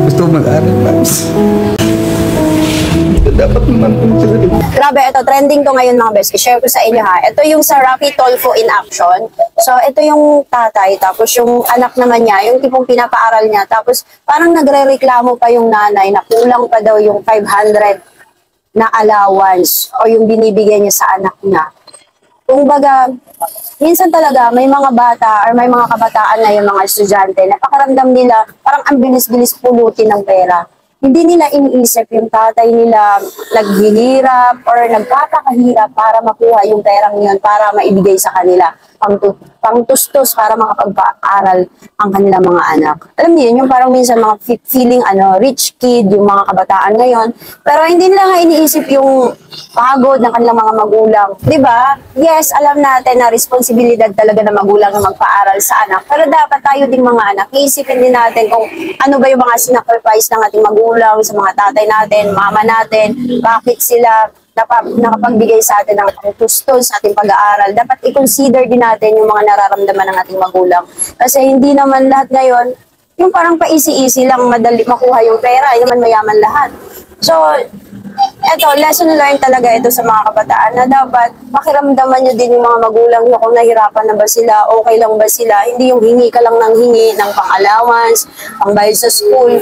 gusto mag-aral, Pops. Dapat naman po sila. Grabe, ito, trending to ngayon mga best. I-share ko sa inyo ha. Ito yung sa Rapi Tulfo in action. So, ito yung tatay, tapos yung anak naman niya, yung tipong pinapaaral niya. Tapos, parang nagre-reklamo pa yung nanay na kulang pa daw yung 500 na allowance o yung binibigay niya sa anak niya. Kumbaga, minsan talaga may mga bata or may mga kabataan na yung mga estudyante na pakaramdam nila parang ang bilis-bilis pulutin ng pera. Hindi nila iniisip yung tatay nila naghihirap or nagpapakahirap para makuha yung perang yun para maibigay sa kanila. Pangtustos para makapagpaaral ang kanilang mga anak. Alam niyo yun, yung parang minsan mga feeling rich kid, yung mga kabataan ngayon. Pero hindi nila nga iniisip yung pagod ng kanilang mga magulang. Diba? Yes, alam natin na responsibilidad talaga ng magulang na magpaaral sa anak. Pero dapat tayo ding mga anak, iisipin din natin kung ano ba yung mga sinacrifice ng ating magulang sa mga tatay natin, mama natin, bakit sila nakapagbigay sa atin ng tustos sa ating pag-aaral. Dapat i-consider din natin yung mga nararamdaman ng ating magulang. Kasi hindi naman lahat ngayon, yung parang paisi-isi lang madali makuha yung pera, hindi naman mayaman lahat. So, eto, lesson learned talaga ito sa mga kabataan na dapat pakiramdaman nyo din yung mga magulang nyo kung nahirapan na ba sila, okay lang ba sila, hindi yung hingi ka lang ng hingi ng pang-allowance, pang-bayad sa school.